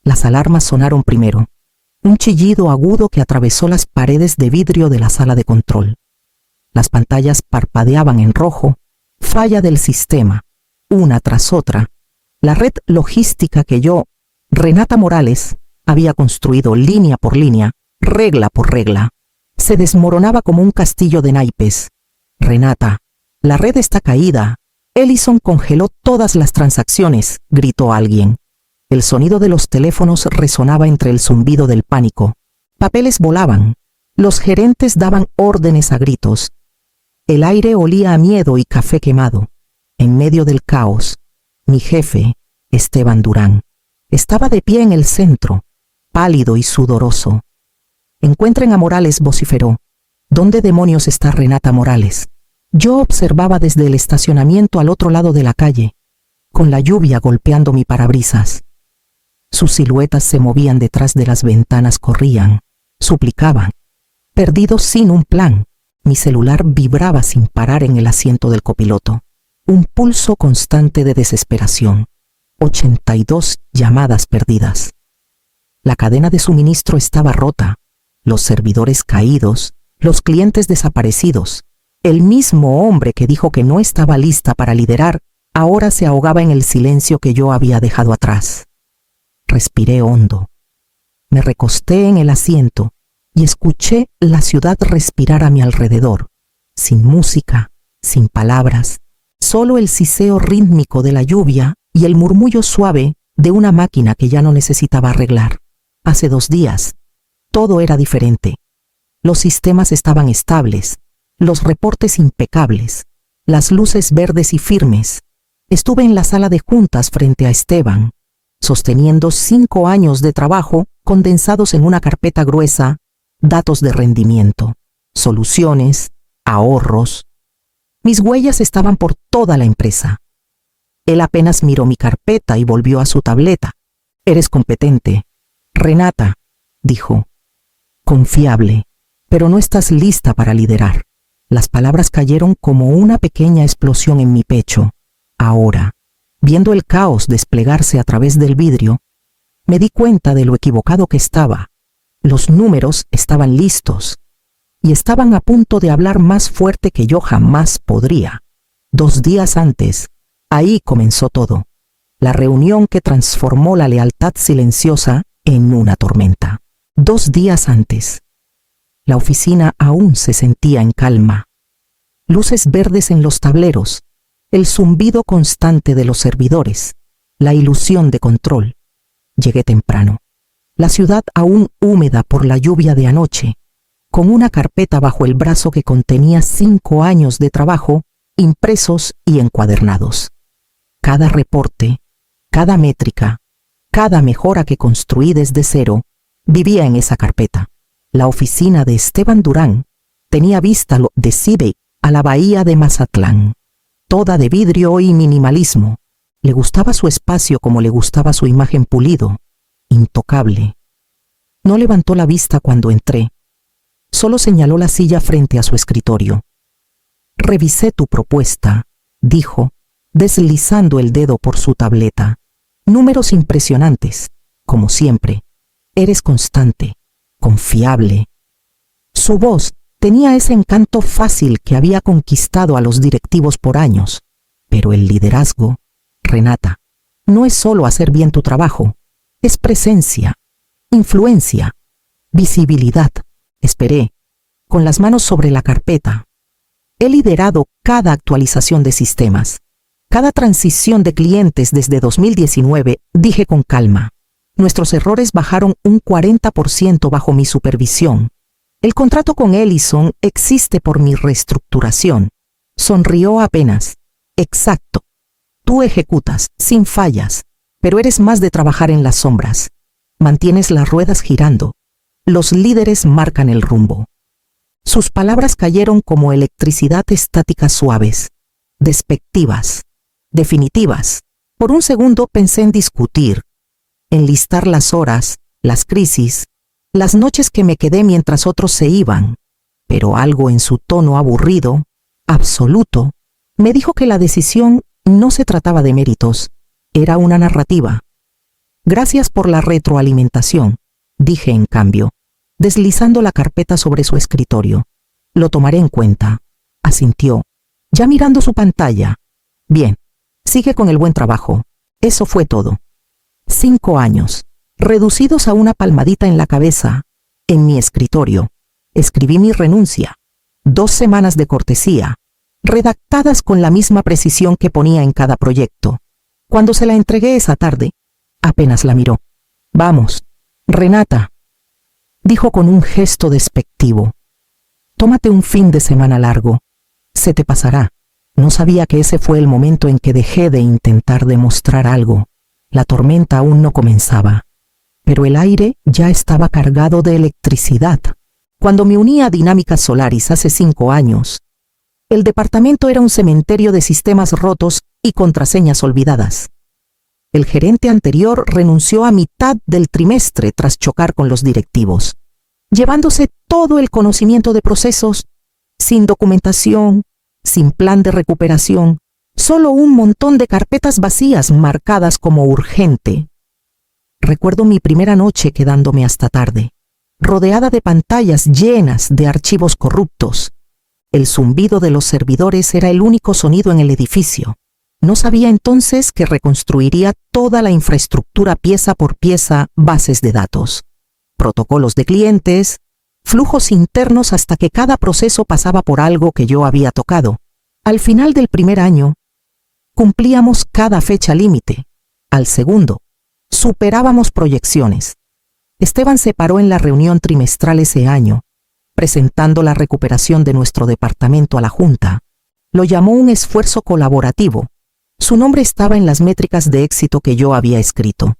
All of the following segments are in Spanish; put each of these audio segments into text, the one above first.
Las alarmas sonaron primero. Un chillido agudo que atravesó las paredes de vidrio de la sala de control. Las pantallas parpadeaban en rojo. Falla del sistema, una tras otra. La red logística que yo, Renata Morales, había construido línea por línea, regla por regla, se desmoronaba como un castillo de naipes. Renata, la red está caída. Ellison congeló todas las transacciones, gritó alguien. El sonido de los teléfonos resonaba entre el zumbido del pánico. Papeles volaban. Los gerentes daban órdenes a gritos. El aire olía a miedo y café quemado. En medio del caos, mi jefe, Esteban Durán, estaba de pie en el centro, pálido y sudoroso. «Encuentren a Morales», vociferó. «¿Dónde demonios está Renata Morales?» Yo observaba desde el estacionamiento al otro lado de la calle, con la lluvia golpeando mi parabrisas. Sus siluetas se movían detrás de las ventanas, corrían, suplicaban. Perdidos sin un plan, mi celular vibraba sin parar en el asiento del copiloto. Un pulso constante de desesperación. 82 llamadas perdidas. La cadena de suministro estaba rota, los servidores caídos, los clientes desaparecidos. El mismo hombre que dijo que no estaba lista para liderar, ahora se ahogaba en el silencio que yo había dejado atrás. Respiré hondo. Me recosté en el asiento y escuché la ciudad respirar a mi alrededor, sin música, sin palabras, solo el siseo rítmico de la lluvia y el murmullo suave de una máquina que ya no necesitaba arreglar. Hace 2 días, todo era diferente. Los sistemas estaban estables, los reportes impecables, las luces verdes y firmes. Estuve en la sala de juntas frente a Esteban, sosteniendo 5 años de trabajo condensados en una carpeta gruesa, datos de rendimiento, soluciones, ahorros. Mis huellas estaban por toda la empresa. Él apenas miró mi carpeta y volvió a su tableta. «Eres competente, Renata», dijo. «Confiable, pero no estás lista para liderar». Las palabras cayeron como una pequeña explosión en mi pecho. Ahora, viendo el caos desplegarse a través del vidrio, me di cuenta de lo equivocado que estaba. Los números estaban listos y estaban a punto de hablar más fuerte que yo jamás podría. 2 días antes, ahí comenzó todo. La reunión que transformó la lealtad silenciosa en una tormenta. 2 días antes. La oficina aún se sentía en calma. Luces verdes en los tableros, el zumbido constante de los servidores, la ilusión de control. Llegué temprano. La ciudad aún húmeda por la lluvia de anoche, con una carpeta bajo el brazo que contenía 5 años de trabajo, impresos y encuadernados. Cada reporte, cada métrica, cada mejora que construí desde cero, vivía en esa carpeta. La oficina de Esteban Durán tenía vista de Cibey a la bahía de Mazatlán, toda de vidrio y minimalismo. Le gustaba su espacio como le gustaba su imagen pulido, intocable. No levantó la vista cuando entré, solo señaló la silla frente a su escritorio. «Revisé tu propuesta», dijo, deslizando el dedo por su tableta. «Números impresionantes, como siempre. Eres constante, confiable». Su voz tenía ese encanto fácil que había conquistado a los directivos por años. Pero el liderazgo, Renata, no es solo hacer bien tu trabajo, es presencia, influencia, visibilidad. Esperé, con las manos sobre la carpeta. He liderado cada actualización de sistemas, cada transición de clientes desde 2019, dije con calma. Nuestros errores bajaron un 40% bajo mi supervisión. El contrato con Ellison existe por mi reestructuración. Sonrió apenas. Exacto. Tú ejecutas, sin fallas, pero eres más de trabajar en las sombras. Mantienes las ruedas girando. Los líderes marcan el rumbo. Sus palabras cayeron como electricidad estática suaves, despectivas, definitivas. Por un segundo pensé en discutir, en listar las horas, las crisis, las noches que me quedé mientras otros se iban, pero algo en su tono aburrido, absoluto, me dijo que la decisión no se trataba de méritos, era una narrativa. Gracias por la retroalimentación, dije en cambio, deslizando la carpeta sobre su escritorio. Lo tomaré en cuenta, asintió, ya mirando su pantalla. Bien, sigue con el buen trabajo. Eso fue todo. 5 años, reducidos a una palmadita en la cabeza. En mi escritorio, escribí mi renuncia. 2 semanas de cortesía, redactadas con la misma precisión que ponía en cada proyecto. Cuando se la entregué esa tarde, apenas la miró. Vamos, Renata, dijo con un gesto despectivo. Tómate un fin de semana largo. Se te pasará. No sabía que ese fue el momento en que dejé de intentar demostrar algo. La tormenta aún no comenzaba, pero el aire ya estaba cargado de electricidad. Cuando me uní a Dinámicas Solaris hace 5 años, el departamento era un cementerio de sistemas rotos y contraseñas olvidadas. El gerente anterior renunció a mitad del trimestre tras chocar con los directivos, llevándose todo el conocimiento de procesos, sin documentación, sin plan de recuperación, solo un montón de carpetas vacías marcadas como urgente. Recuerdo mi primera noche quedándome hasta tarde, rodeada de pantallas llenas de archivos corruptos. El zumbido de los servidores era el único sonido en el edificio. No sabía entonces que reconstruiría toda la infraestructura pieza por pieza, bases de datos, protocolos de clientes, flujos internos hasta que cada proceso pasaba por algo que yo había tocado. Al final del primer año, cumplíamos cada fecha límite. Al segundo, superábamos proyecciones. Esteban se paró en la reunión trimestral ese año, presentando la recuperación de nuestro departamento a la Junta. Lo llamó un esfuerzo colaborativo. Su nombre estaba en las métricas de éxito que yo había escrito.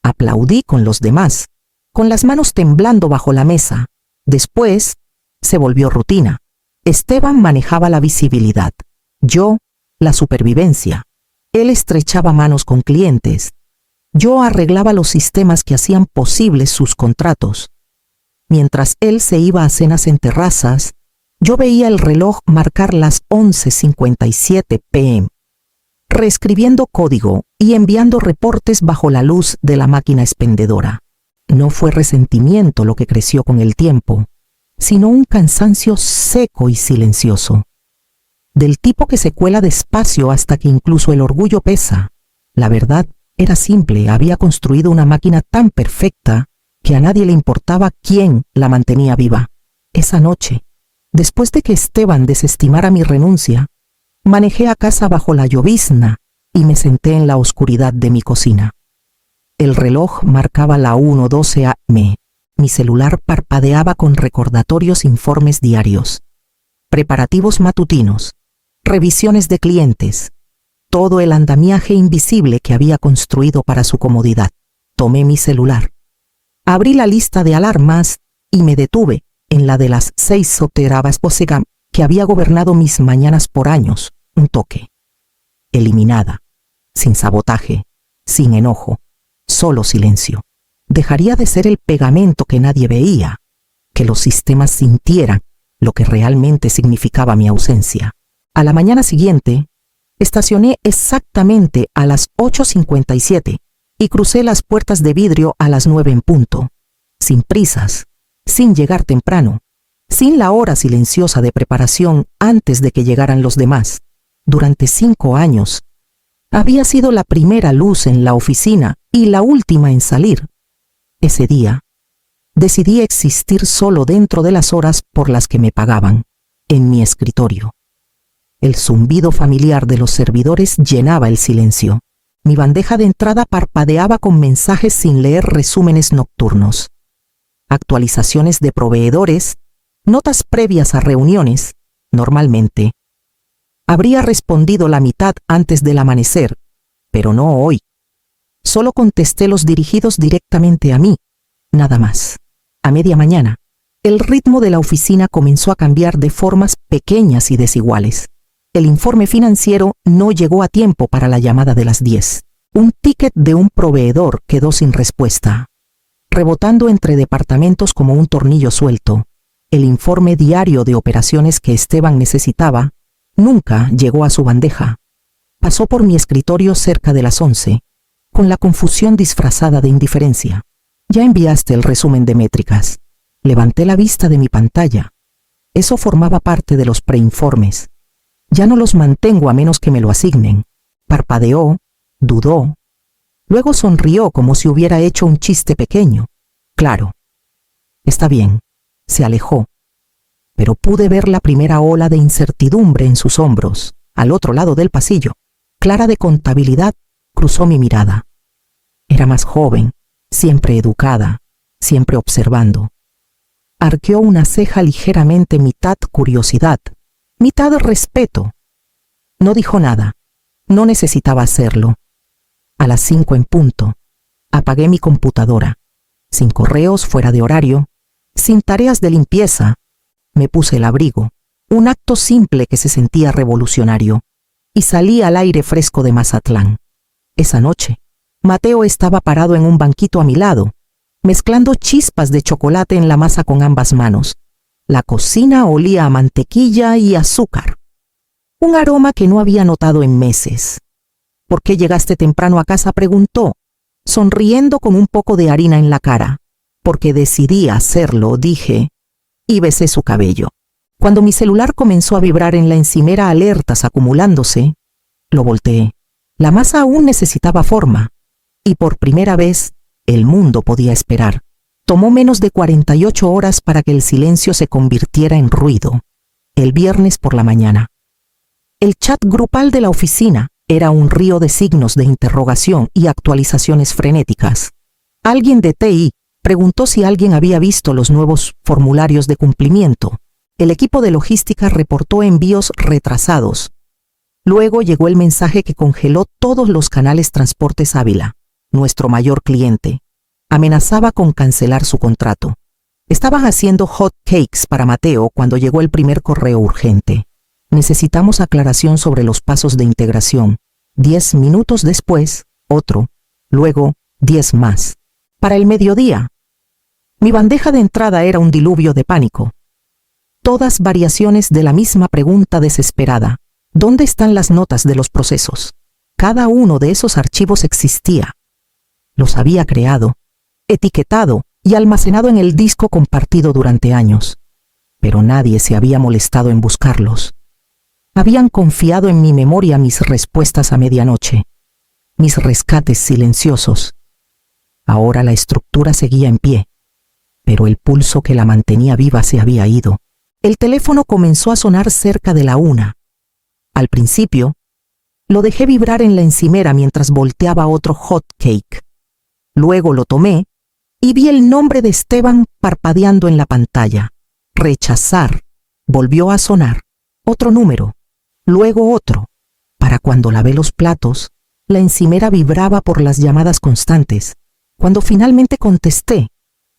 Aplaudí con los demás, con las manos temblando bajo la mesa. Después, se volvió rutina. Esteban manejaba la visibilidad, yo, la supervivencia. Él estrechaba manos con clientes. Yo arreglaba los sistemas que hacían posibles sus contratos. Mientras él se iba a cenas en terrazas, yo veía el reloj marcar las 11:57 p.m., reescribiendo código y enviando reportes bajo la luz de la máquina expendedora. No fue resentimiento lo que creció con el tiempo, sino un cansancio seco y silencioso, del tipo que se cuela despacio hasta que incluso el orgullo pesa. La verdad era simple, había construido una máquina tan perfecta que a nadie le importaba quién la mantenía viva. Esa noche, después de que Esteban desestimara mi renuncia, manejé a casa bajo la llovizna y me senté en la oscuridad de mi cocina. El reloj marcaba la 1:12 a.m. Mi celular parpadeaba con recordatorios, informes diarios, preparativos matutinos, revisiones de clientes, todo el andamiaje invisible que había construido para su comodidad. Tomé mi celular, abrí la lista de alarmas y me detuve en la de las 6 soterabas posegam que había gobernado mis mañanas por años. Un toque. Eliminada, sin sabotaje, sin enojo, solo silencio. Dejaría de ser el pegamento que nadie veía, que los sistemas sintieran lo que realmente significaba mi ausencia. A la mañana siguiente, estacioné exactamente a las 8:57 y crucé las puertas de vidrio a las 9 en punto, sin prisas, sin llegar temprano, sin la hora silenciosa de preparación antes de que llegaran los demás. Durante 5 años, había sido la primera luz en la oficina y la última en salir. Ese día, decidí existir solo dentro de las horas por las que me pagaban, en mi escritorio. El zumbido familiar de los servidores llenaba el silencio. Mi bandeja de entrada parpadeaba con mensajes sin leer, resúmenes nocturnos, actualizaciones de proveedores, notas previas a reuniones. Normalmente, habría respondido la mitad antes del amanecer, pero no hoy. Solo contesté los dirigidos directamente a mí, nada más. A media mañana, el ritmo de la oficina comenzó a cambiar de formas pequeñas y desiguales. El informe financiero no llegó a tiempo para la llamada de las 10. Un ticket de un proveedor quedó sin respuesta, rebotando entre departamentos como un tornillo suelto. El informe diario de operaciones que Esteban necesitaba nunca llegó a su bandeja. Pasó por mi escritorio cerca de las 11, con la confusión disfrazada de indiferencia. Ya enviaste el resumen de métricas. Levanté la vista de mi pantalla. Eso formaba parte de los preinformes. Ya no los mantengo a menos que me lo asignen. Parpadeó, dudó. Luego sonrió como si hubiera hecho un chiste pequeño. Claro. Está bien. Se alejó. Pero pude ver la primera ola de incertidumbre en sus hombros, al otro lado del pasillo. Clara de contabilidad cruzó mi mirada. Era más joven, siempre educada, siempre observando. Arqueó una ceja ligeramente, mitad curiosidad, mitad respeto. No dijo nada. No necesitaba hacerlo. A las 5 en punto, apagué mi computadora. Sin correos fuera de horario, sin tareas de limpieza, me puse el abrigo, un acto simple que se sentía revolucionario, y salí al aire fresco de Mazatlán. Esa noche, Mateo estaba parado en un banquito a mi lado, mezclando chispas de chocolate en la masa con ambas manos. La cocina olía a mantequilla y azúcar, un aroma que no había notado en meses. ¿Por qué llegaste temprano a casa?, preguntó, sonriendo con un poco de harina en la cara. Porque decidí hacerlo, dije, y besé su cabello. Cuando mi celular comenzó a vibrar en la encimera, alertas acumulándose, lo volteé. La masa aún necesitaba forma, y por primera vez el mundo podía esperar. Tomó menos de 48 horas para que el silencio se convirtiera en ruido. El viernes por la mañana. El chat grupal de la oficina era un río de signos de interrogación y actualizaciones frenéticas. Alguien de TI preguntó si alguien había visto los nuevos formularios de cumplimiento. El equipo de logística reportó envíos retrasados. Luego llegó el mensaje que congeló todos los canales Transportes Ávila, nuestro mayor cliente. Amenazaba con cancelar su contrato. Estaban haciendo hot cakes para Mateo cuando llegó el primer correo urgente. Necesitamos aclaración sobre los pasos de integración. 10 minutos después, otro. Luego, 10 más. Para el mediodía. Mi bandeja de entrada era un diluvio de pánico. Todas variaciones de la misma pregunta desesperada. ¿Dónde están las notas de los procesos? Cada uno de esos archivos existía. Los había creado, etiquetado y almacenado en el disco compartido durante años. Pero nadie se había molestado en buscarlos. Habían confiado en mi memoria mis respuestas a medianoche, mis rescates silenciosos. Ahora la estructura seguía en pie, pero el pulso que la mantenía viva se había ido. El teléfono comenzó a sonar cerca de la 1. Al principio, lo dejé vibrar en la encimera mientras volteaba otro hot cake. Luego lo tomé y vi el nombre de Esteban parpadeando en la pantalla. Rechazar. Volvió a sonar. Otro número. Luego otro. Para cuando lavé los platos, la encimera vibraba por las llamadas constantes. Cuando finalmente contesté,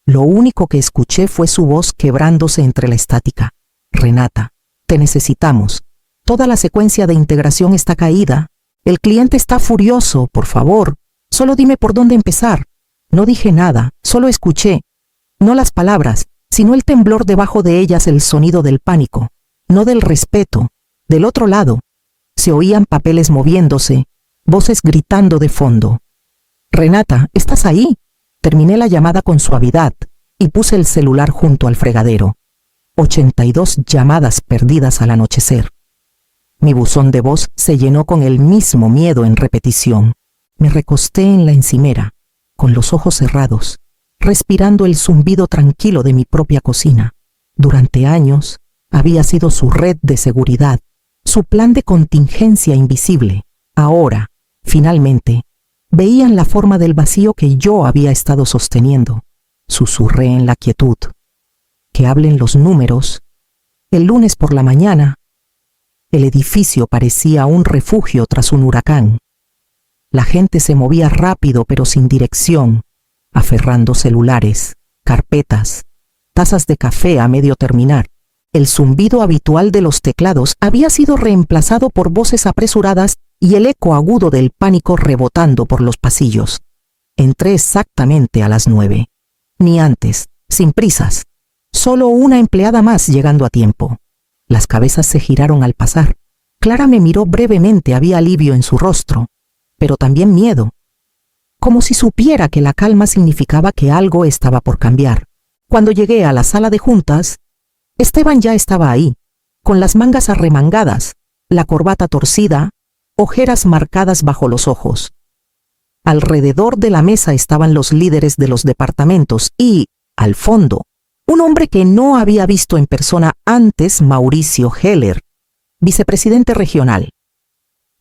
lo único que escuché fue su voz quebrándose entre la estática. Renata, te necesitamos. Toda la secuencia de integración está caída. El cliente está furioso, por favor. Solo dime por dónde empezar. No dije nada, solo escuché. No las palabras, sino el temblor debajo de ellas, el sonido del pánico, no del respeto. Del otro lado, se oían papeles moviéndose, voces gritando de fondo. Renata, ¿estás ahí? Terminé la llamada con suavidad y puse el celular junto al fregadero. 82 llamadas perdidas al anochecer. Mi buzón de voz se llenó con el mismo miedo en repetición. Me recosté en la encimera, con los ojos cerrados, respirando el zumbido tranquilo de mi propia cocina. Durante años había sido su red de seguridad, su plan de contingencia invisible. Ahora, finalmente, veían la forma del vacío que yo había estado sosteniendo. Susurré en la quietud. Que hablen los números. El lunes por la mañana, el edificio parecía un refugio tras un huracán. La gente se movía rápido pero sin dirección, aferrando celulares, carpetas, tazas de café a medio terminar. El zumbido habitual de los teclados había sido reemplazado por voces apresuradas y el eco agudo del pánico rebotando por los pasillos. Entré exactamente a las 9. Ni antes, sin prisas. Solo una empleada más llegando a tiempo. Las cabezas se giraron al pasar. Clara me miró brevemente, había alivio en su rostro, pero también miedo. como si supiera que la calma significaba que algo estaba por cambiar. Cuando llegué a la sala de juntas, Esteban ya estaba ahí, con las mangas arremangadas, la corbata torcida, ojeras marcadas bajo los ojos. Alrededor de la mesa estaban los líderes de los departamentos y, al fondo, un hombre que no había visto en persona antes, Mauricio Heller, vicepresidente regional.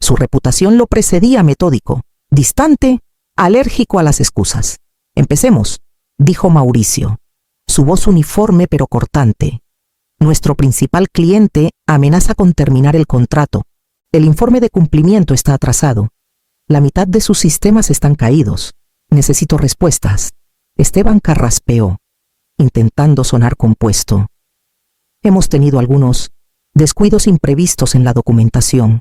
Su reputación lo precedía metódico, distante, alérgico a las excusas. «Empecemos», dijo Mauricio, su voz uniforme pero cortante. «Nuestro principal cliente amenaza con terminar el contrato. El informe de cumplimiento está atrasado. La mitad de sus sistemas están caídos. Necesito respuestas». Esteban carraspeó, intentando sonar compuesto. «Hemos tenido algunos descuidos imprevistos en la documentación.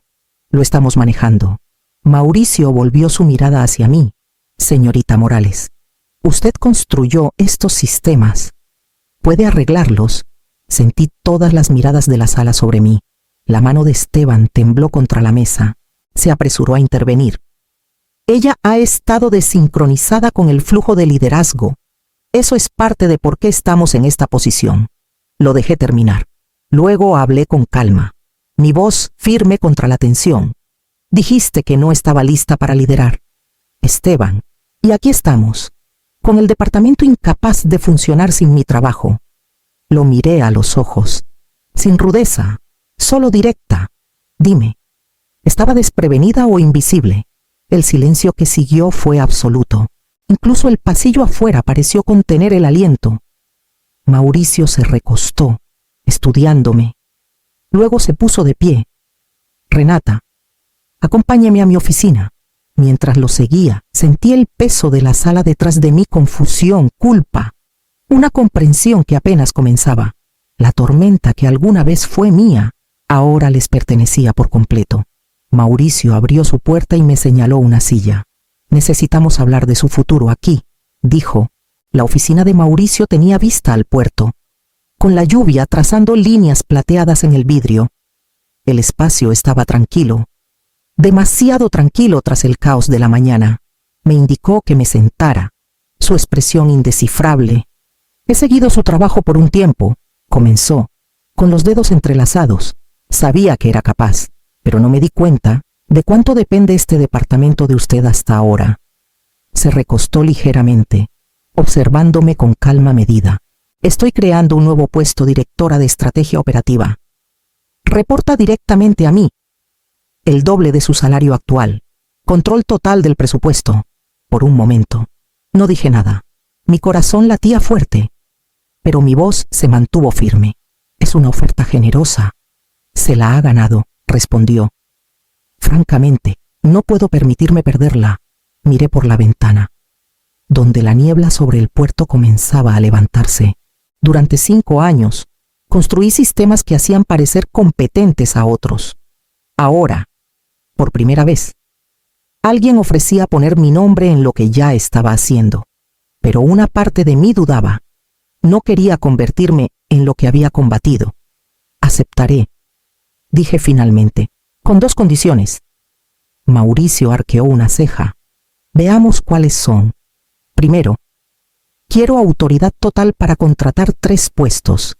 Lo estamos manejando». Mauricio volvió su mirada hacia mí. «Señorita Morales, usted construyó estos sistemas. ¿Puede arreglarlos?» Sentí todas las miradas de la sala sobre mí. La mano de Esteban tembló contra la mesa. Se apresuró a intervenir. «Ella ha estado desincronizada con el flujo de liderazgo. Eso es parte de por qué estamos en esta posición». Lo dejé terminar. Luego hablé con calma, mi voz firme contra la tensión. «Dijiste que no estaba lista para liderar, Esteban, y aquí estamos, con el departamento incapaz de funcionar sin mi trabajo». Lo miré a los ojos, sin rudeza, solo directa. «Dime, ¿estaba desprevenida o invisible?» El silencio que siguió fue absoluto. Incluso el pasillo afuera pareció contener el aliento. Mauricio se recostó, estudiándome. Luego se puso de pie. «Renata, acompáñeme a mi oficina». Mientras lo seguía, sentí el peso de la sala detrás de mí, confusión, culpa, una comprensión que apenas comenzaba. La tormenta que alguna vez fue mía, ahora les pertenecía por completo. Mauricio abrió su puerta y me señaló una silla. «Necesitamos hablar de su futuro aquí», dijo. La oficina de Mauricio tenía vista al puerto, con la lluvia trazando líneas plateadas en el vidrio. El espacio estaba tranquilo, demasiado tranquilo tras el caos de la mañana. Me indicó que me sentara, su expresión indescifrable. «He seguido su trabajo por un tiempo», comenzó, con los dedos entrelazados. «Sabía que era capaz, pero no me di cuenta de cuánto depende este departamento de usted hasta ahora». Se recostó ligeramente, observándome con calma medida. «Estoy creando un nuevo puesto, directora de estrategia operativa. Reporta directamente a mí. El doble de su salario actual. Control total del presupuesto». Por un momento, no dije nada. Mi corazón latía fuerte, pero mi voz se mantuvo firme. «Es una oferta generosa. Se la ha ganado», respondió. «Francamente, no puedo permitirme perderla». Miré por la ventana, donde la niebla sobre el puerto comenzaba a levantarse. Durante 5 años, construí sistemas que hacían parecer competentes a otros. Ahora, por primera vez, alguien ofrecía poner mi nombre en lo que ya estaba haciendo. Pero una parte de mí dudaba. No quería convertirme en lo que había combatido. «Aceptaré», dije finalmente, «con 2 condiciones». Mauricio arqueó una ceja. «Veamos cuáles son. Primero, quiero autoridad total para contratar 3 puestos.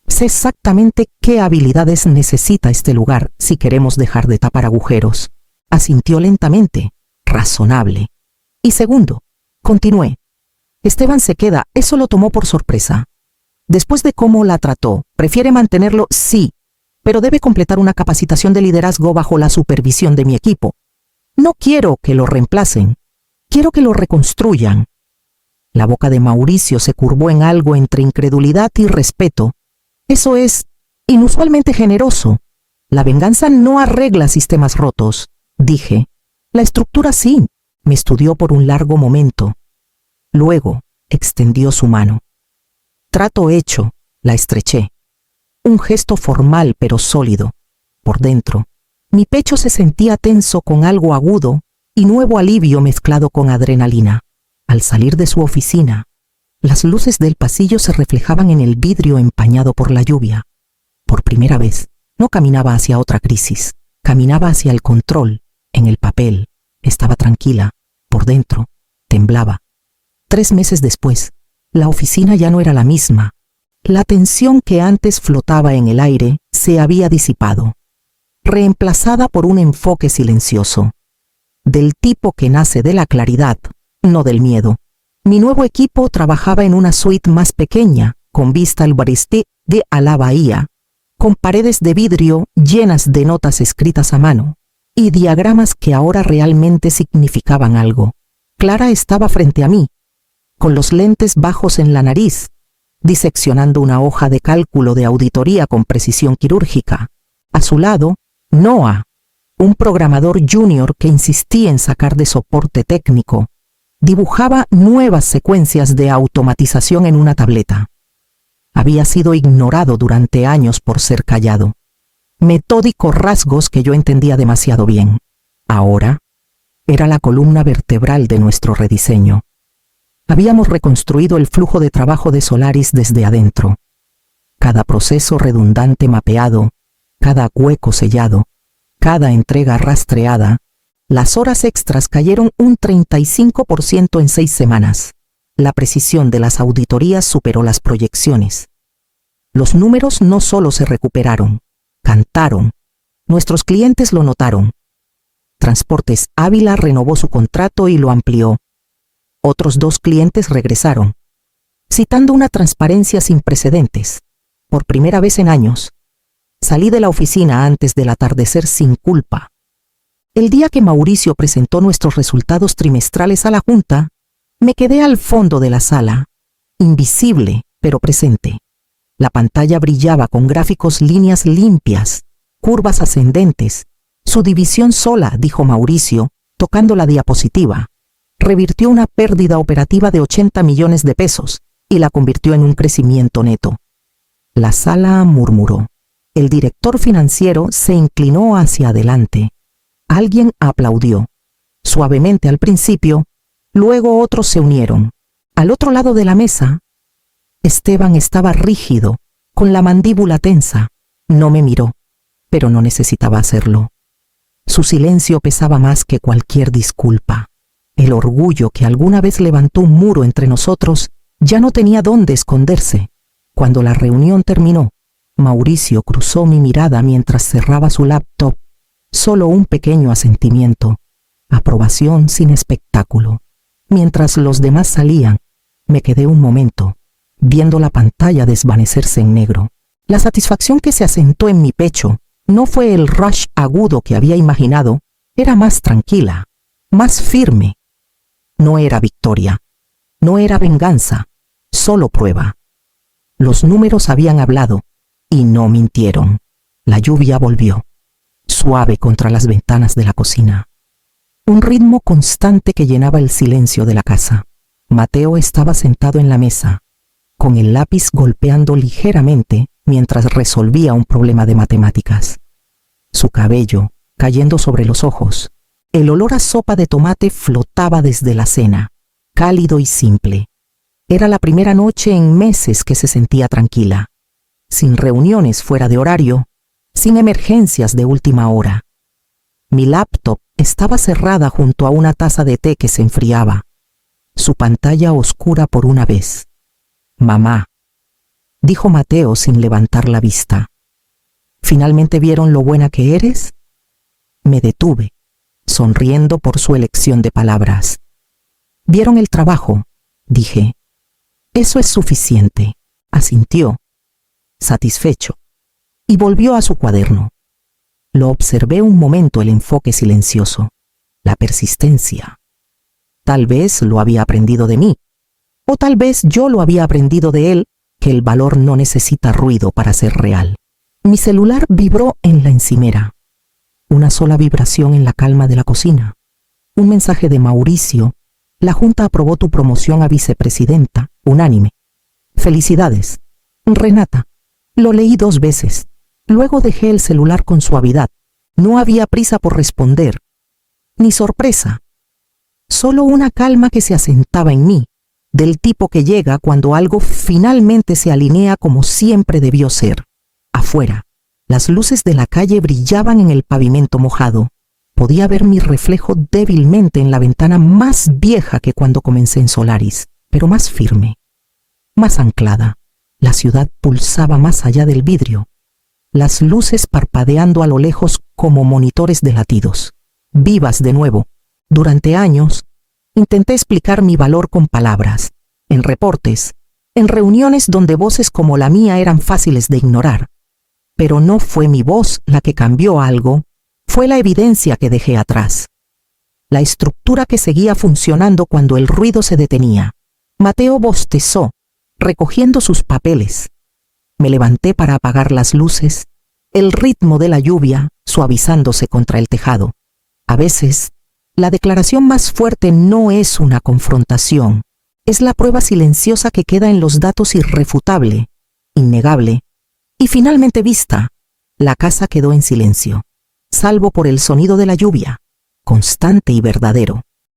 Sé exactamente qué habilidades necesita este lugar si queremos dejar de tapar agujeros». Asintió lentamente, razonable. «Y segundo», continué, «Esteban se queda, eso lo tomó por sorpresa. Después de cómo la trató, prefiere mantenerlo, sí, pero debe completar una capacitación de liderazgo bajo la supervisión de mi equipo. No quiero que lo reemplacen, quiero que lo reconstruyan». La boca de Mauricio se curvó en algo entre incredulidad y respeto. «Eso es inusualmente generoso. La venganza no arregla sistemas rotos», dije. «La estructura sí». Me estudió por un largo momento. Luego extendió su mano. «Trato hecho», la estreché. Un gesto formal pero sólido. Por dentro, mi pecho se sentía tenso con algo agudo y nuevo alivio mezclado con adrenalina. Al salir de su oficina, las luces del pasillo se reflejaban en el vidrio empañado por la lluvia. Por primera vez, no caminaba hacia otra crisis, caminaba hacia el control. En el papel, estaba tranquila. Por dentro, Temblaba. 3 meses después, la oficina ya no era la misma. La tensión que antes flotaba en el aire se había disipado, reemplazada por un enfoque silencioso, del tipo que nace de la claridad, no del miedo. Mi nuevo equipo trabajaba en una suite más pequeña, con vista al Baristé de a la bahía, con paredes de vidrio llenas de notas escritas a mano y diagramas que ahora realmente significaban algo. Clara estaba frente a mí, con los lentes bajos en la nariz, diseccionando una hoja de cálculo de auditoría con precisión quirúrgica. A su lado, Noah, un programador junior que insistía en sacar de soporte técnico, dibujaba nuevas secuencias de automatización en una tableta. Había sido ignorado durante años por ser callado. Metódicos rasgos que yo entendía demasiado bien. Ahora, era la columna vertebral de nuestro rediseño. Habíamos reconstruido el flujo de trabajo de Solaris desde adentro. Cada proceso redundante mapeado, cada hueco sellado, cada entrega rastreada. Las horas extras cayeron un 35% en 6 semanas. La precisión de las auditorías superó las proyecciones. Los números no solo se recuperaron, cantaron. Nuestros clientes lo notaron. Transportes Ávila renovó su contrato y lo amplió. Otros 2 clientes regresaron, citando una transparencia sin precedentes. Por primera vez en años, salí de la oficina antes del atardecer sin culpa. El día que Mauricio presentó nuestros resultados trimestrales a la junta, me quedé al fondo de la sala, invisible pero presente. La pantalla brillaba con gráficos, líneas limpias, curvas ascendentes. Su división sola, dijo Mauricio, tocando la diapositiva, revirtió una pérdida operativa de 80 millones de pesos y la convirtió en un crecimiento neto. La sala murmuró. El director financiero se inclinó hacia adelante. Alguien aplaudió, suavemente al principio, luego otros se unieron. Al otro lado de la mesa, Esteban estaba rígido, con la mandíbula tensa. No me miró, pero no necesitaba hacerlo. Su silencio pesaba más que cualquier disculpa. El orgullo que alguna vez levantó un muro entre nosotros ya no tenía dónde esconderse. Cuando la reunión terminó, Mauricio cruzó mi mirada mientras cerraba su laptop. Solo un pequeño asentimiento, aprobación sin espectáculo. Mientras los demás salían, me quedé un momento, viendo la pantalla desvanecerse en negro. La satisfacción que se asentó en mi pecho no fue el rush agudo que había imaginado, era más tranquila, más firme. No era victoria, no era venganza, solo prueba. Los números habían hablado y no mintieron. La lluvia volvió, suave contra las ventanas de la cocina. Un ritmo constante que llenaba el silencio de la casa. Mateo estaba sentado en la mesa, con el lápiz golpeando ligeramente mientras resolvía un problema de matemáticas. Su cabello cayendo sobre los ojos. El olor a sopa de tomate flotaba desde la cena, cálido y simple. Era la primera noche en meses que se sentía tranquila, sin reuniones fuera de horario, sin emergencias de última hora. Mi laptop estaba cerrada junto a una taza de té que se enfriaba, su pantalla oscura por una vez. «Mamá», dijo Mateo sin levantar la vista. «¿Finalmente vieron lo buena que eres?» Me detuve, sonriendo por su elección de palabras. «¿Vieron el trabajo?», dije. «Eso es suficiente», asintió, satisfecho, y volvió a su cuaderno. Lo observé un momento, el enfoque silencioso, la persistencia. Tal vez lo había aprendido de mí, o tal vez yo lo había aprendido de él, que el valor no necesita ruido para ser real. Mi celular vibró en la encimera. Una sola vibración en la calma de la cocina. Un mensaje de Mauricio. «La Junta aprobó tu promoción a vicepresidenta, unánime. Felicidades, Renata». Lo leí 2 veces. Luego dejé el celular con suavidad. No había prisa por responder, ni sorpresa. Solo una calma que se asentaba en mí, del tipo que llega cuando algo finalmente se alinea como siempre debió ser. Afuera, las luces de la calle brillaban en el pavimento mojado. Podía ver mi reflejo débilmente en la ventana más vieja que cuando comencé en Solaris, pero más firme, más anclada. La ciudad pulsaba más allá del vidrio, las luces parpadeando a lo lejos como monitores de latidos, vivas de nuevo. Durante años, intenté explicar mi valor con palabras, en reportes, en reuniones donde voces como la mía eran fáciles de ignorar. Pero no fue mi voz la que cambió algo, fue la evidencia que dejé atrás. La estructura que seguía funcionando cuando el ruido se detenía. Mateo bostezó, recogiendo sus papeles. Me levanté para apagar las luces, el ritmo de la lluvia suavizándose contra el tejado. A veces, la declaración más fuerte no es una confrontación, es la prueba silenciosa que queda en los datos irrefutable, innegable, y finalmente vista. La casa quedó en silencio, salvo por el sonido de la lluvia, constante y verdadero.